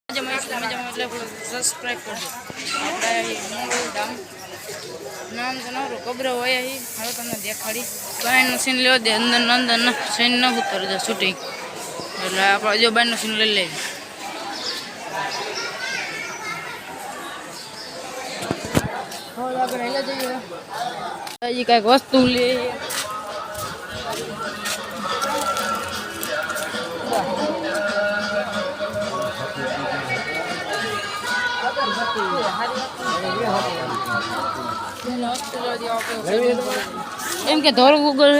Subscribe કરજો. આપણે ડામ નામ જનાવરો કબરો હોય અહીં હવે તમને દેખાડી બહારનું સીન લેવા દે અંદર સીન ન ઉતર દે શૂટિંગ એટલે આપણે જો બહારનું સીન લઈ લેવી. હવે આપણે હેલા જઈએ હજી કાંઈક વસ્તુ લઈએ. એમ કે ધોર ગૂગલ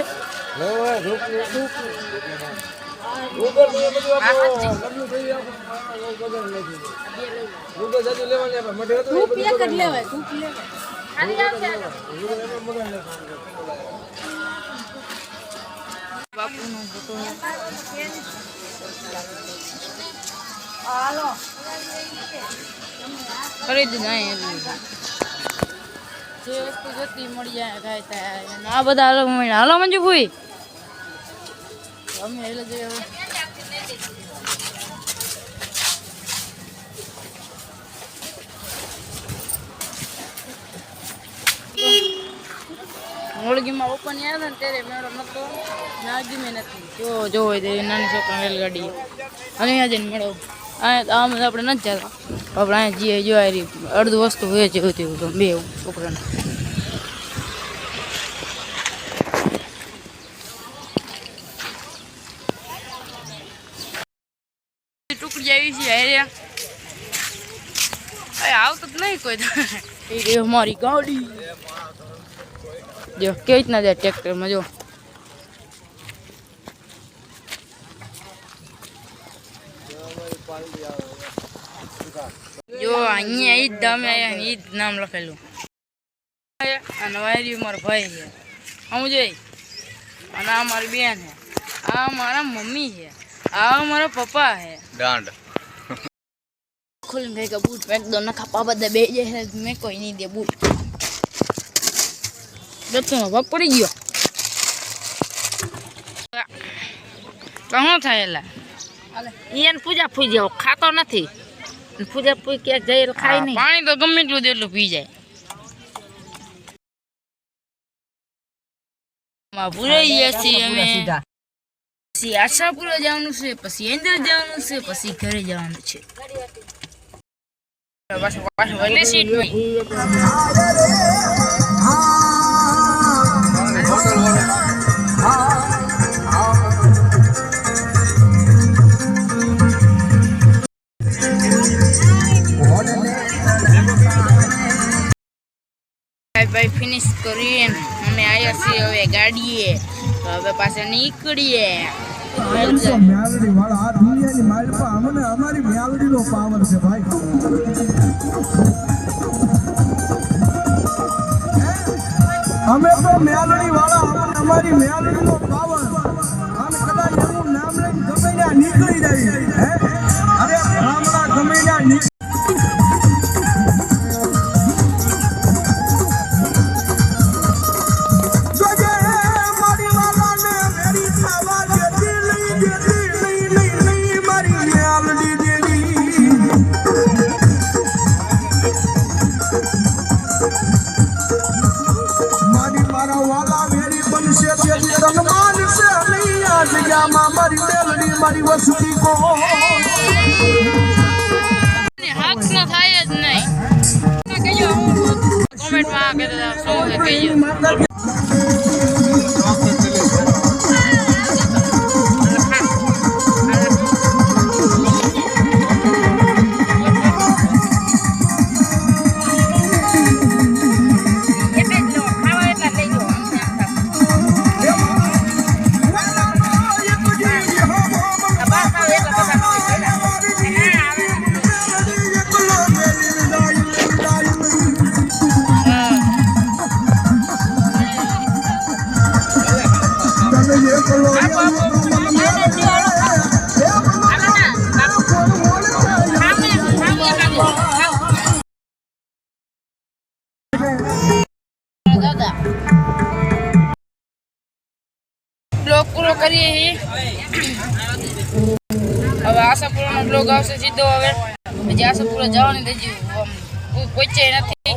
બાપુનો ફોટો ખરીદ જાય જે વસ્તુ જતી મળી જાય કાંઈ થાય આ બધા હાલો મંજુ ભાઈ અમે એટલે જઈએ હવે. હોળગીમાં ઓપન આવ્યા ને ત્યારે મેળો નતો નાગી મેં નથી જો હોય તે નાની છોકરા રેલગાડી અને અહીંયા જઈને મેળો આમ આપણે નથી જતા આપણે અહીંયા જઈએ જો અડધું વસ્તુ હોય છે હતું બે છોકરાને ટુકડી આવી છે આવતો જ નહીં કોઈ મારી ગાડી જો કેવી રીતના જાય ટ્રેક્ટરમાં જો અહીંયા ઈ જ દામે આવ્યા ઈ જ નામ લખેલું અને વાયરી મારો ભાઈ છે હું જોઈ અને આ મારી બેન છે આ મારા મમ્મી છે આ મારા પપ્પા છે દાંડ ખોલીને ગઈ કે બૂટ ફેંક દો નખા પા બધા બે જાય મેં કોઈ નહીં દે બૂટ દત્તનો ભાગ પડી ગયો શું થાય એલા એને પૂજા પૂઈ જાવ ખાતો નથી પૂજા પૂઈ ક્યાંક જાય ખાય નહીં પાણી તો ગમે એટલું દે એટલું પી જાય ભૂલાઈ ગયા છીએ અમે પછી આશાપુરા જવાનું છે પછી અંદર જવાનું છે પછી ઘરે જવાનું છે વહેલી સીટમાં ભાઈ ફિનિશ કરીને અમે આવ્યા છીએ હવે ગાડીએ તો હવે પાછા નીકળીએ. અમારી મ્યાલડીનો પાવર છે ભાઈ. અમે તો મ્યાલડી વાળા અમારી મ્યાલડીનો પાવર અમે કદાચ એનું નામ લઈને ગમે ત્યાં નીકળી જાય અરે હમણાં ગમે ત્યાં મારી વસતી કો હક ન થાય જ નહીં કહીજો કોમેન્ટમાં કહીજો. બ્લોગ પૂરો કરીએ હવે આશાપુરાનો બ્લોગ આવશે સીધો હવે. હજી આશાપુરા જવાની હજી કોઈ પહોંચે નથી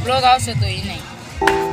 બ્લોગ આવશે તો એ નહીં